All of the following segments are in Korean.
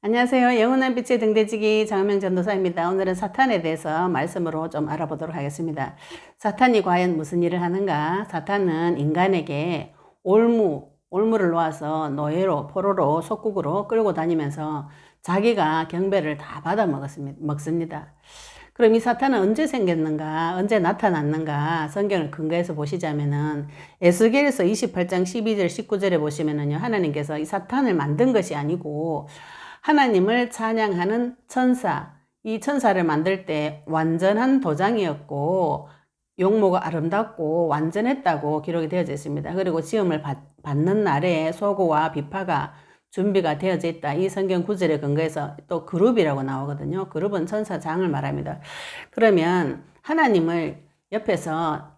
안녕하세요. 영원한 빛의 등대지기 장하명 전도사입니다. 오늘은 사탄에 대해서 말씀으로 좀 알아보도록 하겠습니다. 사탄이 과연 무슨 일을 하는가? 사탄은 인간에게 올무를 놓아서 노예로, 포로로, 속국으로 끌고 다니면서 자기가 경배를 다 받아 먹습니다. 그럼 이 사탄은 언제 생겼는가? 언제 나타났는가? 성경을 근거해서 보시자면은 에스겔서 28장 12절 19절에 보시면은요. 하나님께서 이 사탄을 만든 것이 아니고 하나님을 찬양하는 천사, 이 천사를 만들 때 완전한 도장이었고 용모가 아름답고 완전했다고 기록이 되어져 있습니다. 그리고 시험을 받는 날에 소고와 비파가 준비가 되어져 있다. 이 성경 구절에 근거해서 또 그룹이라고 나오거든요. 그룹은 천사장을 말합니다. 그러면 하나님을 옆에서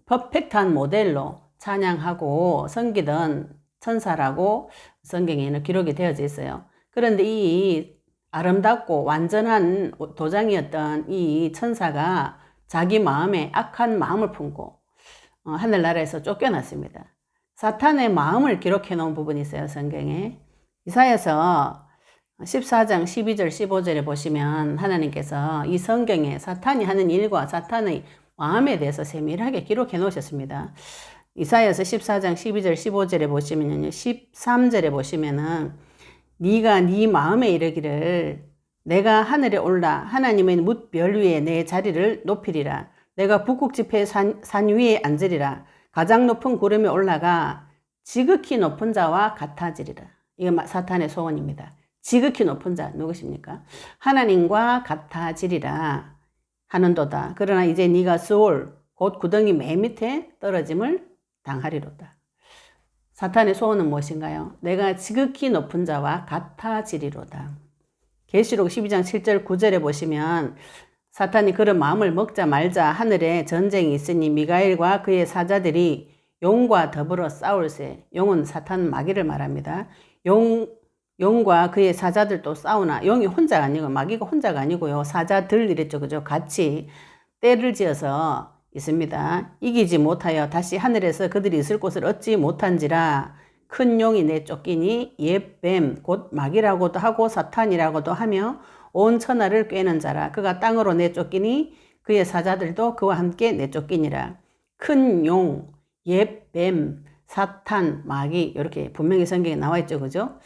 퍼펙트한 모델로 찬양하고 섬기던 천사라고 성경에는 기록이 되어져 있어요. 그런데 이 아름답고 완전한 도장이었던 이 천사가 자기 마음에 악한 마음을 품고 하늘나라에서 쫓겨났습니다. 사탄의 마음을 기록해 놓은 부분이 있어요, 성경에. 이사야서 14장 12절 15절에 보시면 하나님께서 이 성경에 사탄이 하는 일과 사탄의 마음에 대해서 세밀하게 기록해 놓으셨습니다. 이사야서 14장 12절 15절에 보시면요, 13절에 보시면은 네가 네 마음에 이르기를 내가 하늘에 올라 하나님의 뭇별 위에 내 자리를 높이리라. 내가 북극 지폐 산 위에 앉으리라. 가장 높은 구름에 올라가 지극히 높은 자와 같아지리라. 이거 사탄의 소원입니다. 지극히 높은 자 누구십니까? 하나님과 같아지리라 하는도다. 그러나 이제 네가 스올 곧 구덩이 맨 밑에 떨어짐을 당하리로다. 사탄의 소원은 무엇인가요? 내가 지극히 높은 자와 같아지리로다. 계시록 12장 7절 9절에 보시면 사탄이 그런 마음을 먹자 말자 하늘에 전쟁이 있으니 미가엘과 그의 사자들이 용과 더불어 싸울세. 용은 사탄 마귀를 말합니다. 용과 그의 사자들도 싸우나 용이 혼자가 아니고 마귀가 혼자가 아니고요. 사자들 이랬죠. 그죠? 같이 때를 지어서 있습니다. 이기지 못하여 다시 하늘에서 그들이 있을 곳을 얻지 못한지라 큰 용이 내쫓기니 옛 뱀 곧 마귀라고도 하고 사탄이라고도 하며 온 천하를 꿰는 자라. 그가 땅으로 내쫓기니 그의 사자들도 그와 함께 내쫓기니라. 큰 용, 옛 뱀, 사탄, 마귀 이렇게 분명히 성경에 나와 있죠. 그죠?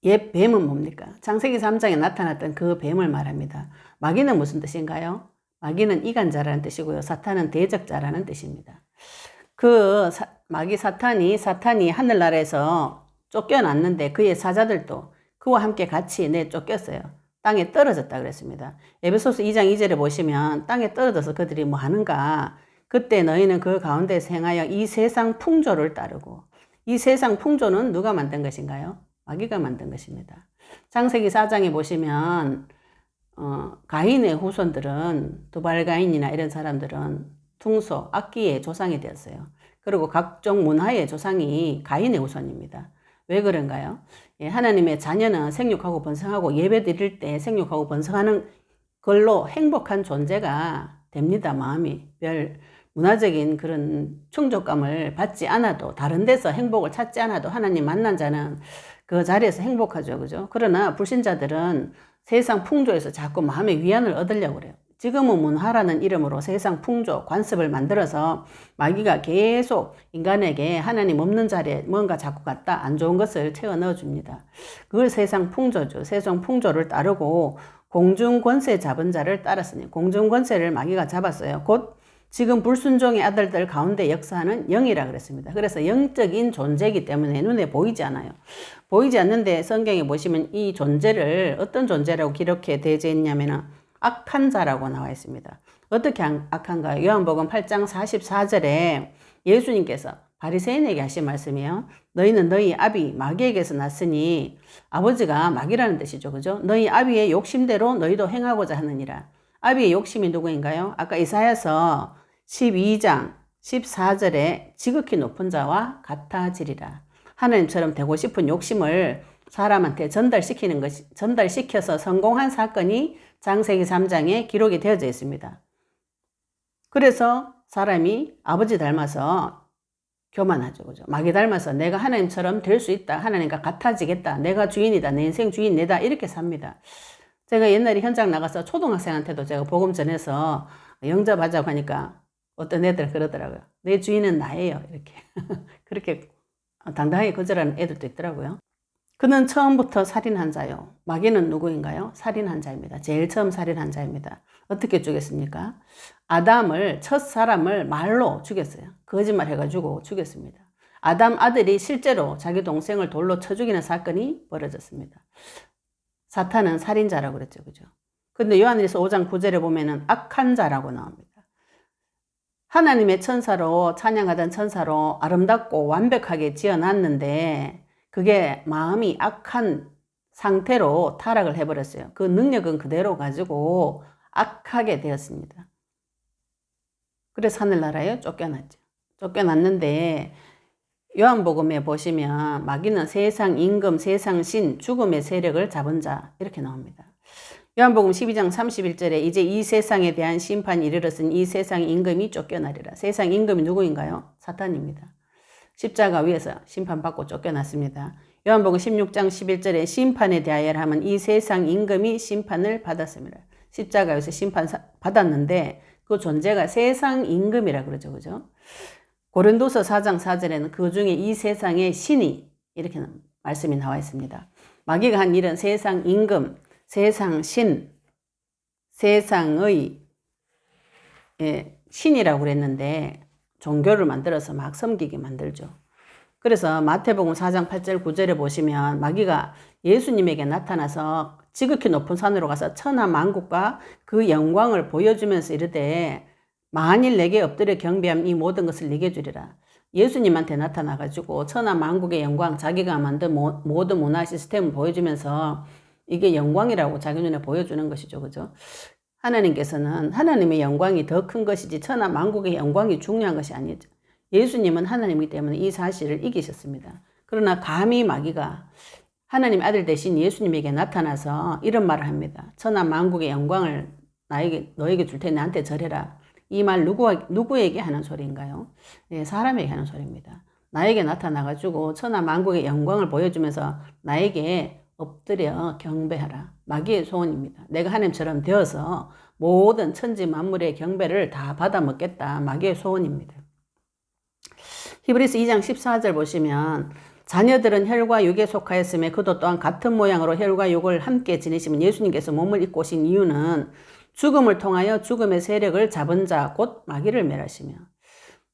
옛 뱀은 뭡니까? 창세기 3장에 나타났던 그 뱀을 말합니다. 마귀는 무슨 뜻인가요? 마귀는 이간자라는 뜻이고요. 사탄은 대적자라는 뜻입니다. 마귀 사탄이 하늘나라에서 쫓겨났는데 그의 사자들도 그와 함께 같이 쫓겼어요. 땅에 떨어졌다 그랬습니다. 에베소서 2장 2절에 보시면 땅에 떨어져서 그들이 뭐 하는가? 그때 너희는 그 가운데서 행하여 이 세상 풍조를 따르고, 이 세상 풍조는 누가 만든 것인가요? 마귀가 만든 것입니다. 창세기 4장에 보시면 가인의 후손들은 두발가인이나 이런 사람들은 퉁소, 악기의 조상이 되었어요. 그리고 각종 문화의 조상이 가인의 후손입니다. 왜 그런가요? 하나님의 자녀는 생육하고 번성하고 예배 드릴 때 생육하고 번성하는 걸로 행복한 존재가 됩니다. 마음이 별 문화적인 그런 충족감을 받지 않아도, 다른 데서 행복을 찾지 않아도 하나님 만난 자는 그 자리에서 행복하죠. 그죠? 그러나 불신자들은 세상 풍조에서 자꾸 마음의 위안을 얻으려고 그래요. 지금은 문화라는 이름으로 세상 풍조, 관습을 만들어서 마귀가 계속 인간에게 하나님 없는 자리에 뭔가 자꾸 갖다 안 좋은 것을 채워 넣어줍니다. 그걸 세상 풍조죠. 세상 풍조를 따르고 공중권세 잡은 자를 따랐으니, 공중권세를 마귀가 잡았어요. 곧 지금 불순종의 아들들 가운데 역사하는 영이라 그랬습니다. 그래서 영적인 존재이기 때문에 눈에 보이지 않아요. 보이지 않는데 성경에 보시면 이 존재를 어떤 존재라고 기록해 되어져 있냐면 악한 자라고 나와 있습니다. 어떻게 악한가요? 요한복음 8장 44절에 예수님께서 바리새인에게 하신 말씀이에요. 너희는 너희 아비 마귀에게서 났으니, 아버지가 마귀라는 뜻이죠. 그죠? 너희 아비의 욕심대로 너희도 행하고자 하느니라. 아비의 욕심이 누구인가요? 아까 이사야서 12장 14절에 지극히 높은 자와 같아지리라. 하나님처럼 되고 싶은 욕심을 사람한테 전달시켜서 성공한 사건이 창세기 3장에 기록이 되어져 있습니다. 그래서 사람이 아버지 닮아서 교만하죠. 그죠? 마귀 닮아서 내가 하나님처럼 될 수 있다. 하나님과 같아지겠다. 내가 주인이다. 내 인생 주인 내다. 이렇게 삽니다. 제가 옛날에 현장 나가서 초등학생한테도 제가 복음 전해서 영접하자고 하니까 어떤 애들 그러더라고요. 내 주인은 나예요. 이렇게. 그렇게 당당하게 거절하는 애들도 있더라고요. 그는 처음부터 살인한 자요. 마귀는 누구인가요? 살인한 자입니다. 제일 처음 살인한 자입니다. 어떻게 죽였습니까? 아담을, 첫 사람을 말로 죽였어요. 거짓말 해가지고 죽였습니다. 아담 아들이 실제로 자기 동생을 돌로 쳐 죽이는 사건이 벌어졌습니다. 사탄은 살인자라고 그랬죠. 그죠? 근데 요한일서 5장 9절에 보면은 악한 자라고 나옵니다. 하나님의 천사로, 찬양하던 천사로 아름답고 완벽하게 지어놨는데 그게 마음이 악한 상태로 타락을 해버렸어요. 그 능력은 그대로 가지고 악하게 되었습니다. 그래서 하늘나라에 쫓겨났죠. 쫓겨났는데 요한복음에 보시면 마귀는 세상 임금, 세상 신, 죽음의 세력을 잡은 자 이렇게 나옵니다. 요한복음 12장 31절에 이제 이 세상에 대한 심판이 이르렀으니 이 세상 임금이 쫓겨나리라. 세상 임금이 누구인가요? 사탄입니다. 십자가 위에서 심판받고 쫓겨났습니다. 요한복음 16장 11절에 심판에 대하여 하면 이 세상 임금이 심판을 받았습니다. 십자가에서 심판 받았는데 그 존재가 세상 임금이라 그러죠. 그죠? 고린도서 4장 4절에는 그 중에 이 세상의 신이 이렇게 말씀이 나와 있습니다. 마귀가 한 일은 세상 임금, 세상 신, 세상의 신이라고 그랬는데 종교를 만들어서 막 섬기게 만들죠. 그래서 마태복음 4장 8절 9절에 보시면 마귀가 예수님에게 나타나서 지극히 높은 산으로 가서 천하 만국과 그 영광을 보여주면서 이르되 만일 내게 엎드려 경배하면 이 모든 것을 네게 주리라. 예수님한테 나타나가지고 천하 만국의 영광, 자기가 만든 모든 문화 시스템을 보여주면서 이게 영광이라고 자기 눈에 보여주는 것이죠. 그죠? 하나님께서는 하나님의 영광이 더 큰 것이지 천하 만국의 영광이 중요한 것이 아니죠. 예수님은 하나님이기 때문에 이 사실을 이기셨습니다. 그러나 감히 마귀가 하나님 아들 대신 예수님에게 나타나서 이런 말을 합니다. 천하 만국의 영광을 너에게 줄 테니 나한테 절해라. 이 말 누구에게 하는 소리인가요? 네, 사람에게 하는 소리입니다. 나에게 나타나가지고 천하 만국의 영광을 보여주면서 나에게 엎드려 경배하라. 마귀의 소원입니다. 내가 하나님처럼 되어서 모든 천지 만물의 경배를 다 받아먹겠다. 마귀의 소원입니다. 히브리서 2장 14절 보시면 자녀들은 혈과 육에 속하였음에 그도 또한 같은 모양으로 혈과 육을 함께 지니시면 예수님께서 몸을 입고 오신 이유는 죽음을 통하여 죽음의 세력을 잡은 자 곧 마귀를 멸하시며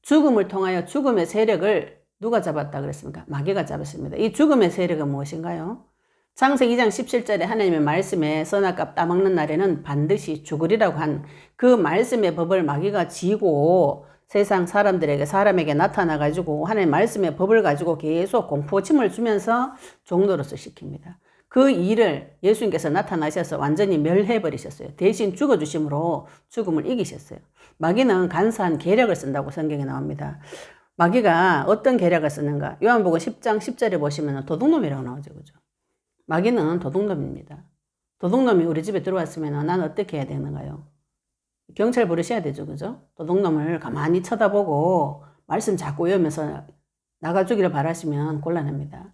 죽음을 통하여 죽음의 세력을 누가 잡았다 그랬습니까? 마귀가 잡았습니다. 이 죽음의 세력은 무엇인가요? 창세기 2장 17절에 하나님의 말씀에 선악과 따먹는 날에는 반드시 죽으리라고 한 그 말씀의 법을 마귀가 지고 세상 사람에게 나타나가지고 하나님의 말씀의 법을 가지고 계속 공포심을 주면서 종노릇을 시킵니다. 그 일을 예수님께서 나타나셔서 완전히 멸해버리셨어요. 대신 죽어주심으로 죽음을 이기셨어요. 마귀는 간사한 계략을 쓴다고 성경에 나옵니다. 마귀가 어떤 계략을 쓰는가? 요한복음 10장 10절에 보시면 도둑놈이라고 나오죠. 그죠? 마귀는 도둑놈입니다. 도둑놈이 우리 집에 들어왔으면 난 어떻게 해야 되는가요? 경찰 부르셔야 되죠. 그죠? 도둑놈을 가만히 쳐다보고 말씀 자꾸 외우면서 나가주기를 바라시면 곤란합니다.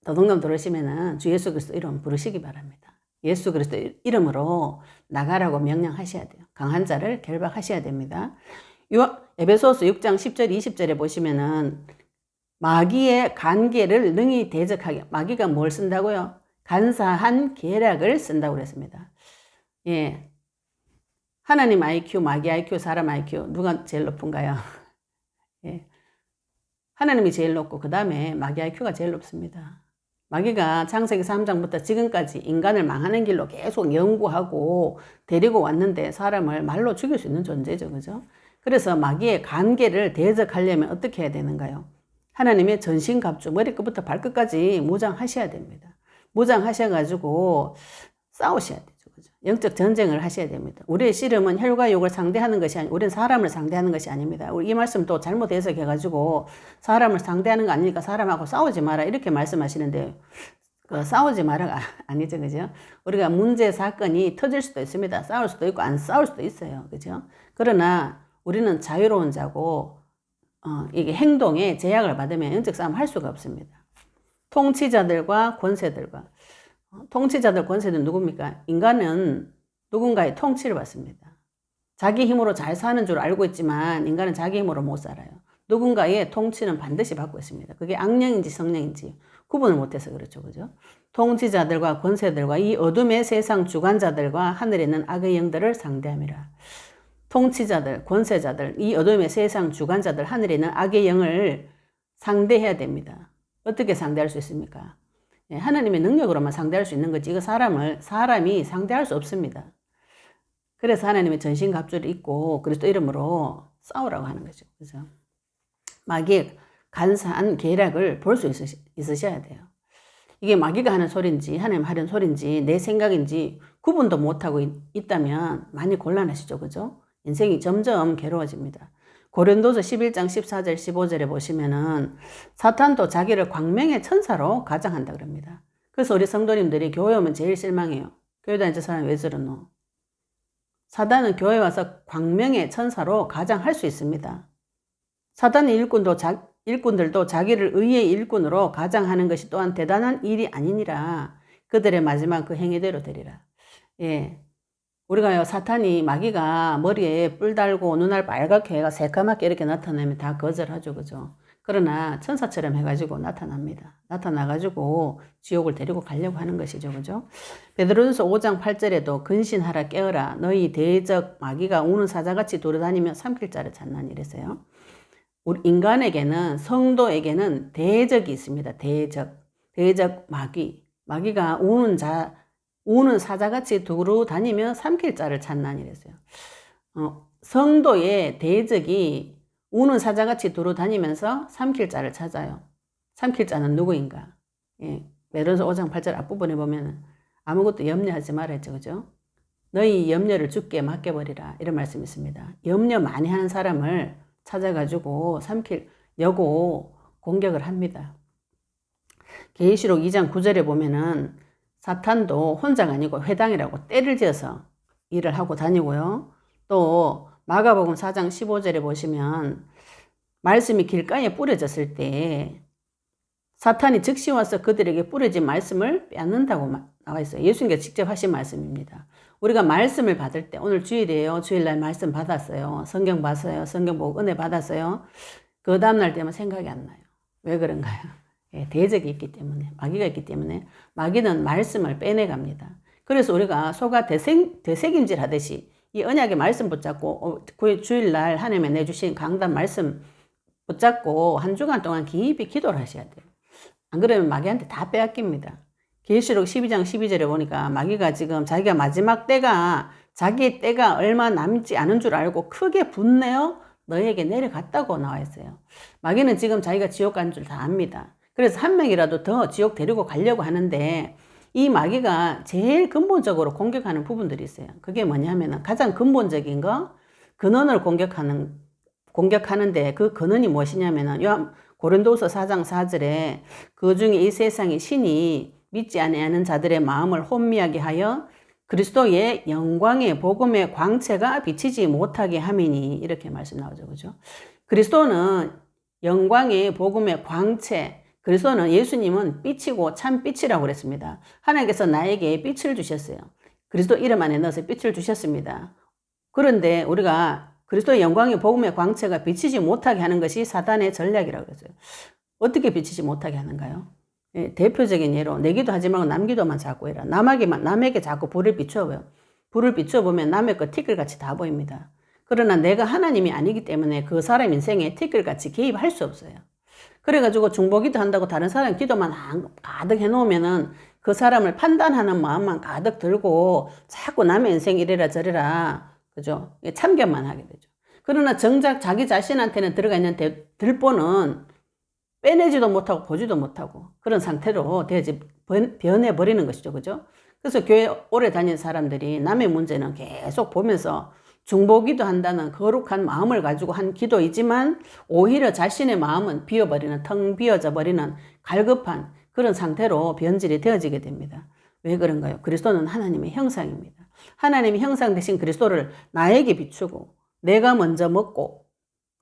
도둑놈 들으시면은 주 예수 그리스도 이름 부르시기 바랍니다. 예수 그리스도 이름으로 나가라고 명령하셔야 돼요. 강한 자를 결박하셔야 됩니다. 에베소서 6장 10절 20절에 보시면은 마귀의 간계를 능히 대적하게. 마귀가 뭘 쓴다고요? 간사한 계략을 쓴다고 그랬습니다. 예. 하나님 IQ, 마귀 IQ, 사람 IQ 누가 제일 높은가요? 예. 하나님이 제일 높고 그 다음에 마귀 IQ가 제일 높습니다. 마귀가 창세기 3장부터 지금까지 인간을 망하는 길로 계속 연구하고 데리고 왔는데 사람을 말로 죽일 수 있는 존재죠. 그죠? 그래서 마귀의 간계를 대적하려면 어떻게 해야 되는가요? 하나님의 전신갑주 머리끝부터 발끝까지 무장하셔야 됩니다. 무장하셔가지고 싸우셔야 되죠. 그죠? 영적 전쟁을 하셔야 됩니다. 우리의 씨름은 혈과 육을 상대하는 것이 아니, 우리는 사람을 상대하는 것이 아닙니다. 우리 이 말씀 또 잘못 해석해가지고 사람을 상대하는 거 아니니까 사람하고 싸우지 마라 이렇게 말씀하시는데 싸우지 마라가 아니죠. 그죠? 우리가 문제 사건이 터질 수도 있습니다. 싸울 수도 있고 안 싸울 수도 있어요. 그죠? 그러나 우리는 자유로운 자고 이게 행동에 제약을 받으면 영적 싸움을 할 수가 없습니다. 통치자들과 권세들과. 통치자들, 권세들 누굽니까? 인간은 누군가의 통치를 받습니다. 자기 힘으로 잘 사는 줄 알고 있지만 인간은 자기 힘으로 못 살아요. 누군가의 통치는 반드시 받고 있습니다. 그게 악령인지 성령인지 구분을 못해서 그렇죠. 그죠? 통치자들과 권세들과 이 어둠의 세상 주관자들과 하늘에 있는 악의 영들을 상대함이라. 통치자들, 권세자들, 이 어둠의 세상 주관자들, 하늘에 있는 악의 영을 상대해야 됩니다. 어떻게 상대할 수 있습니까? 하나님의 능력으로만 상대할 수 있는 거지 이거 사람이 상대할 수 없습니다. 그래서 하나님의 전신갑주를 입고 그리스도 이름으로 싸우라고 하는 거죠. 그죠? 마귀의 간사한 계략을 볼 수 있으셔야 돼요. 이게 마귀가 하는 소리인지 하나님 하는 소리인지 내 생각인지 구분도 못하고 있다면 많이 곤란하시죠. 그죠? 인생이 점점 괴로워집니다. 고린도서 11장 14절 15절에 보시면은 사탄도 자기를 광명의 천사로 가장한다 그럽니다. 그래서 우리 성도님들이 교회 오면 제일 실망해요. 교회 다니는 사람이 왜 저러노? 사단은 교회 와서 광명의 천사로 가장할 수 있습니다. 사단의 일꾼들도 자기를 의의 일꾼으로 가장하는 것이 또한 대단한 일이 아니니라. 그들의 마지막 그 행위대로 되리라. 예. 우리가요, 사탄이 마귀가 머리에 뿔 달고 눈알 빨갛게 해가 새까맣게 이렇게 나타나면 다 거절하죠. 그죠? 그러나 천사처럼 해가지고 나타납니다. 나타나가지고 지옥을 데리고 가려고 하는 것이죠. 그죠? 베드로전서 5장 8절에도 근신하라 깨어라 너희 대적 마귀가 우는 사자같이 돌아다니며 삼킬 자를 찾나니 이랬어요. 우리 인간에게는 성도에게는 대적이 있습니다. 대적 마귀가 우는 사자같이 두루 다니며 삼킬 자를 찾나니 이랬어요. 성도의 대적이 우는 사자같이 두루 다니면서 삼킬 자를 찾아요. 삼킬 자는 누구인가? 예, 베드로전서 5장 8절 앞부분에 보면 아무것도 염려하지 말아 했죠. 그죠? 너희 염려를 주께 맡겨버리라 이런 말씀이 있습니다. 염려 많이 하는 사람을 찾아가지고 삼키려고 공격을 합니다. 계시록 2장 9절에 보면은 사탄도 혼자가 아니고 회당이라고 때를 지어서 일을 하고 다니고요. 또 마가복음 4장 15절에 보시면 말씀이 길가에 뿌려졌을 때 사탄이 즉시 와서 그들에게 뿌려진 말씀을 빼앗는다고 나와 있어요. 예수님께서 직접 하신 말씀입니다. 우리가 말씀을 받을 때 오늘 주일이에요. 주일날 말씀 받았어요. 성경 봤어요. 성경 보고 은혜 받았어요. 그 다음날 되면 생각이 안 나요. 왜 그런가요? 대적이 있기 때문에, 마귀가 있기 때문에 마귀는 말씀을 빼내갑니다. 그래서 우리가 소가 되새김질 하듯이 이 언약의 말씀 붙잡고 주일날 하나님의 내주신 강단 말씀 붙잡고 한 주간 동안 깊이 기도를 하셔야 돼요. 안 그러면 마귀한테 다 빼앗깁니다. 계시록 12장 12절에 보니까 마귀가 지금 자기가 마지막 때가 자기 때가 얼마 남지 않은 줄 알고 크게 분내어 너에게 내려갔다고 나와 있어요. 마귀는 지금 자기가 지옥 간 줄 다 압니다. 그래서 한 명이라도 더 지옥 데리고 가려고 하는데 이 마귀가 제일 근본적으로 공격하는 부분들이 있어요. 그게 뭐냐면은 가장 근본적인 거 근원을 공격하는데 그 근원이 무엇이냐면은 고린도서 4장 4절에 그 중에 이 세상의 신이 믿지 아니하는 자들의 마음을 혼미하게 하여 그리스도의 영광의 복음의 광채가 비치지 못하게 함이니 이렇게 말씀 나오죠. 그죠? 그리스도는 영광의 복음의 광채, 그리스도는 예수님은 빛이고 참 빛이라고 그랬습니다. 하나님께서 나에게 빛을 주셨어요. 그리스도 이름 안에 넣어서 빛을 주셨습니다. 그런데 우리가 그리스도의 영광의 복음의 광채가 비치지 못하게 하는 것이 사단의 전략이라고 그랬어요. 어떻게 비치지 못하게 하는가요? 예, 대표적인 예로 내기도 하지 말고 남기도만 자꾸 해라. 남에게 자꾸 불을 비추어봐요. 불을 비추어보면 남의 거 티끌같이 다 보입니다. 그러나 내가 하나님이 아니기 때문에 그 사람 인생에 티끌같이 개입할 수 없어요. 그래가지고 중보기도 한다고 다른 사람 기도만 가득 해놓으면은 그 사람을 판단하는 마음만 가득 들고 자꾸 남의 인생 이래라 저래라, 그죠? 참견만 하게 되죠. 그러나 정작 자기 자신한테는 들어가 있는 들보는 빼내지도 못하고 보지도 못하고 그런 상태로 변해버리는 것이죠. 그죠? 그래서 교회 오래 다닌 사람들이 남의 문제는 계속 보면서 중보기도 한다는 거룩한 마음을 가지고 한 기도이지만 오히려 자신의 마음은 비어버리는, 텅 비어져 버리는 갈급한 그런 상태로 변질이 되어지게 됩니다. 왜 그런가요? 그리스도는 하나님의 형상입니다. 하나님의 형상 되신 그리스도를 나에게 비추고 내가 먼저 먹고,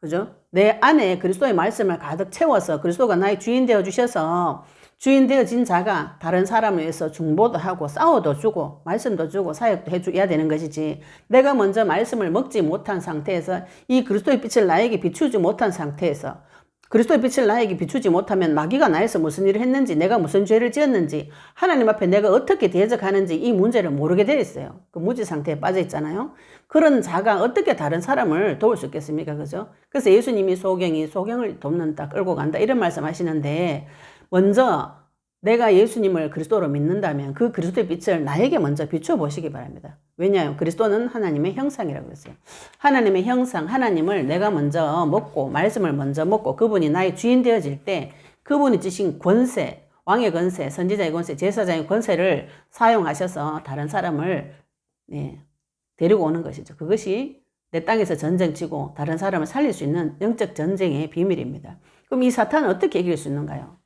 그죠? 내 안에 그리스도의 말씀을 가득 채워서 그리스도가 나의 주인 되어 주셔서 주인 되어진 자가 다른 사람을 위해서 중보도 하고 싸워도 주고 말씀도 주고 사역도 해줘야 되는 것이지, 내가 먼저 말씀을 먹지 못한 상태에서 이 그리스도의 빛을 나에게 비추지 못한 상태에서, 그리스도의 빛을 나에게 비추지 못하면 마귀가 나에서 무슨 일을 했는지, 내가 무슨 죄를 지었는지, 하나님 앞에 내가 어떻게 대적하는지 이 문제를 모르게 되어 있어요. 그 무지 상태에 빠져 있잖아요. 그런 자가 어떻게 다른 사람을 도울 수 있겠습니까? 그죠? 그래서 예수님이 소경을 돕는다, 끌고 간다 이런 말씀 하시는데, 먼저 내가 예수님을 그리스도로 믿는다면 그 그리스도의 빛을 나에게 먼저 비춰보시기 바랍니다. 왜냐하면 그리스도는 하나님의 형상이라고 그랬어요. 하나님의 형상, 하나님을 내가 먼저 먹고 말씀을 먼저 먹고 그분이 나의 주인 되어질 때 그분이 주신 권세, 왕의 권세, 선지자의 권세, 제사장의 권세를 사용하셔서 다른 사람을 데리고 오는 것이죠. 그것이 내 땅에서 전쟁치고 다른 사람을 살릴 수 있는 영적 전쟁의 비밀입니다. 그럼 이 사탄은 어떻게 이길 수 있는가요?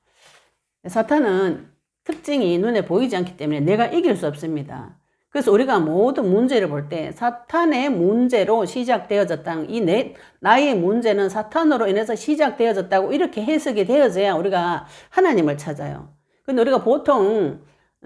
사탄은 특징이 눈에 보이지 않기 때문에 내가 이길 수 없습니다. 그래서 우리가 모든 문제를 볼 때 사탄의 문제로 시작되어졌다는, 나의 문제는 사탄으로 인해서 시작되어졌다고 이렇게 해석이 되어져야 우리가 하나님을 찾아요. 근데 우리가 보통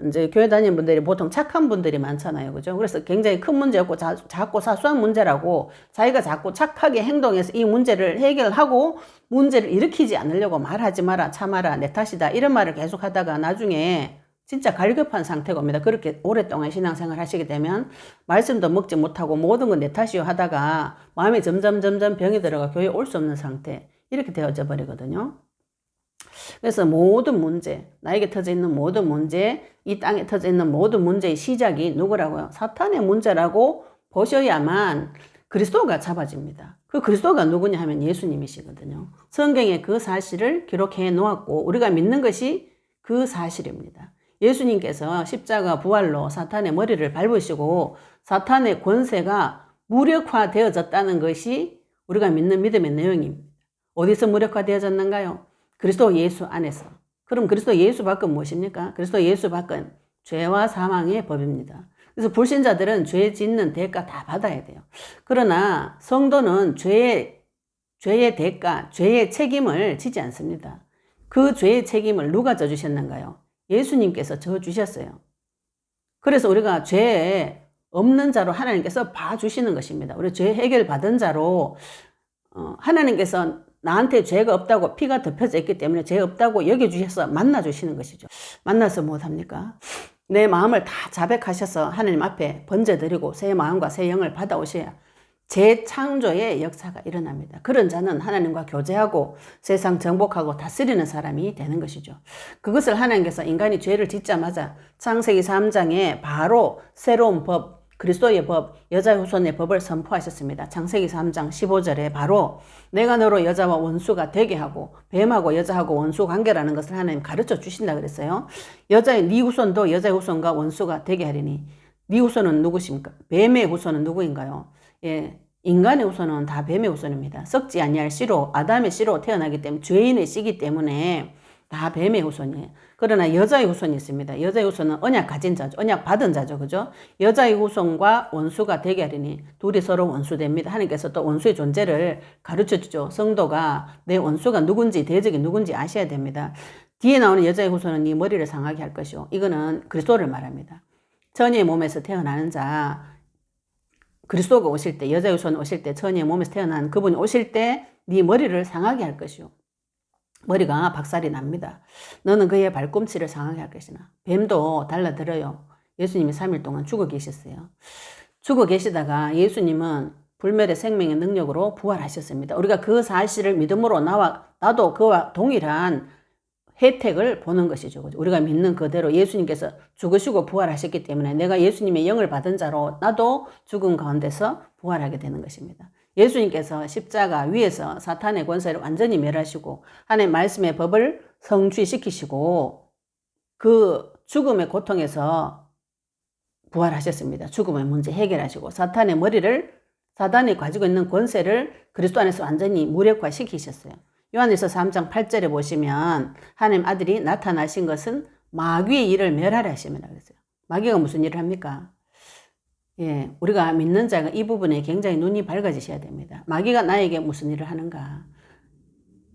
이제 교회 다니는 분들이 보통 착한 분들이 많잖아요. 그죠? 그래서 굉장히 큰 문제였고 작고 사소한 문제라고 자기가 자꾸 착하게 행동해서 이 문제를 해결하고 문제를 일으키지 않으려고 말하지 마라, 참아라, 내 탓이다 이런 말을 계속 하다가 나중에 진짜 갈급한 상태가 옵니다. 그렇게 오랫동안 신앙생활 하시게 되면 말씀도 먹지 못하고 모든 건 내 탓이요 하다가 마음이 점점 병이 들어가 교회에 올 수 없는 상태, 이렇게 되어져 버리거든요. 그래서 모든 문제, 나에게 터져 있는 모든 문제, 이 땅에 터져 있는 모든 문제의 시작이 누구라고요? 사탄의 문제라고 보셔야만 그리스도가 잡아집니다. 그 그리스도가 누구냐 하면 예수님이시거든요. 성경에 그 사실을 기록해 놓았고 우리가 믿는 것이 그 사실입니다. 예수님께서 십자가 부활로 사탄의 머리를 밟으시고 사탄의 권세가 무력화되어졌다는 것이 우리가 믿는 믿음의 내용입니다. 어디서 무력화되어졌는가요? 그리스도 예수 안에서. 그럼 그리스도 예수 밖은 무엇입니까? 그리스도 예수 밖은 죄와 사망의 법입니다. 그래서 불신자들은 죄 짓는 대가 다 받아야 돼요. 그러나 성도는 죄의 대가, 죄의 책임을 지지 않습니다. 그 죄의 책임을 누가 져주셨는가요? 예수님께서 져주셨어요. 그래서 우리가 죄 없는 자로 하나님께서 봐주시는 것입니다. 우리 죄 해결 받은 자로 하나님께서 나한테 죄가 없다고, 피가 덮여져 있기 때문에 죄 없다고 여겨주셔서 만나주시는 것이죠. 만나서 무엇합니까? 내 마음을 다 자백하셔서 하나님 앞에 번제드리고 새 마음과 새 영을 받아오셔야 재창조의 역사가 일어납니다. 그런 자는 하나님과 교제하고 세상 정복하고 다스리는 사람이 되는 것이죠. 그것을 하나님께서 인간이 죄를 짓자마자 창세기 3장에 바로 새로운 법, 그리스도의 법, 여자 후손의 법을 선포하셨습니다. 창세기 3장 15절에 바로 내가 너로 여자와 원수가 되게 하고 뱀하고 여자하고 원수 관계라는 것을 하나님 가르쳐 주신다 그랬어요. 네 후손도 여자의 후손과 원수가 되게 하리니, 네 후손은 누구십니까? 뱀의 후손은 누구인가요? 인간의 후손은 다 뱀의 후손입니다. 썩지 아니할 씨로, 아담의 씨로 태어나기 때문에, 죄인의 씨기 때문에 다 뱀의 후손이에요. 그러나 여자의 후손이 있습니다. 여자의 후손은 언약 가진 자죠. 언약 받은 자죠. 그죠? 여자의 후손과 원수가 되게 하리니 둘이 서로 원수됩니다. 하나님께서 또 원수의 존재를 가르쳐 주죠. 성도가 내 원수가 누군지, 대적이 누군지 아셔야 됩니다. 뒤에 나오는 여자의 후손은 네 머리를 상하게 할 것이요. 이거는 그리스도를 말합니다. 처녀의 몸에서 태어나는 자, 그리스도가 오실 때, 여자의 후손 오실 때, 처녀의 몸에서 태어난 그분이 오실 때 네 머리를 상하게 할 것이요. 머리가 박살이 납니다. 너는 그의 발꿈치를 상하게 할 것이나. 뱀도 달라들어요. 예수님이 3일 동안 죽어 계셨어요. 죽어 계시다가 예수님은 불멸의 생명의 능력으로 부활하셨습니다. 우리가 그 사실을 믿음으로 나도 그와 동일한 혜택을 보는 것이죠. 우리가 믿는 그대로 예수님께서 죽으시고 부활하셨기 때문에 내가 예수님의 영을 받은 자로 나도 죽은 가운데서 부활하게 되는 것입니다. 예수님께서 십자가 위에서 사탄의 권세를 완전히 멸하시고 하나님의 말씀의 법을 성취시키시고 그 죽음의 고통에서 부활하셨습니다. 죽음의 문제 해결하시고 사탄의 머리를, 사탄이 가지고 있는 권세를 그리스도 안에서 완전히 무력화시키셨어요. 요한일서 3장 8절에 보시면 하나님 아들이 나타나신 것은 마귀의 일을 멸하려 하심이라 그랬어요. 마귀가 무슨 일을 합니까? 예, 우리가 믿는 자가 이 부분에 굉장히 눈이 밝아지셔야 됩니다. 마귀가 나에게 무슨 일을 하는가?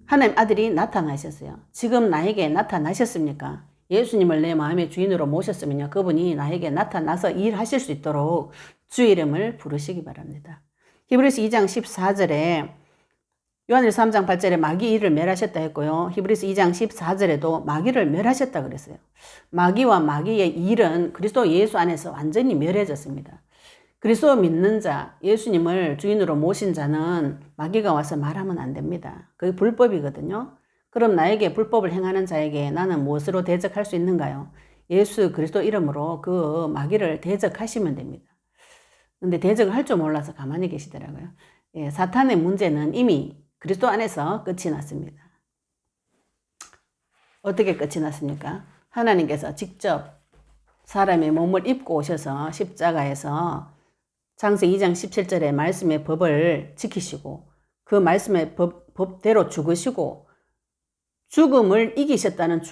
하나님 아들이 나타나셨어요. 지금 나에게 나타나셨습니까? 예수님을 내 마음의 주인으로 모셨으면요. 그분이 나에게 나타나서 일하실 수 있도록 주의 이름을 부르시기 바랍니다. 히브리서 2장 14절에 요한일서 3장 8절에 마귀 일을 멸하셨다 했고요. 히브리서 2장 14절에도 마귀를 멸하셨다 그랬어요. 마귀와 마귀의 일은 그리스도 예수 안에서 완전히 멸해졌습니다. 그리스도 믿는 자, 예수님을 주인으로 모신 자는 마귀가 와서 말하면 안 됩니다. 그게 불법이거든요. 그럼 나에게 불법을 행하는 자에게 나는 무엇으로 대적할 수 있는가요? 예수 그리스도 이름으로 그 마귀를 대적하시면 됩니다. 근데 대적을 할 줄 몰라서 가만히 계시더라고요. 예, 사탄의 문제는 이미 그리스도 안에서 끝이 났습니다. 어떻게 끝이 났습니까? 하나님께서 직접 사람의 몸을 입고 오셔서 십자가에서 창세기 2장 17절의 말씀의 법을 지키시고 그 말씀의 법대로 죽으시고 죽음을 이기셨다는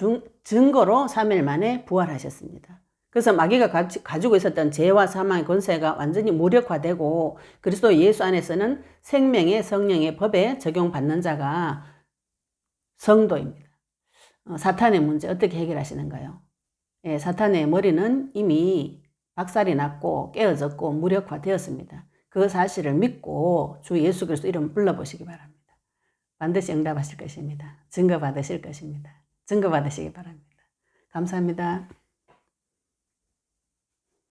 증거로 3일 만에 부활하셨습니다. 그래서 마귀가 가지고 있었던 죄와 사망의 권세가 완전히 무력화되고 그리스도 예수 안에서는 생명의 성령의 법에 적용받는 자가 성도입니다. 사탄의 문제 어떻게 해결하시는가요? 예, 사탄의 머리는 이미 박살이 났고 깨어졌고 무력화되었습니다. 그 사실을 믿고 주 예수 그리스도 이름 불러보시기 바랍니다. 반드시 응답하실 것입니다. 증거 받으실 것입니다. 증거 받으시기 바랍니다. 감사합니다.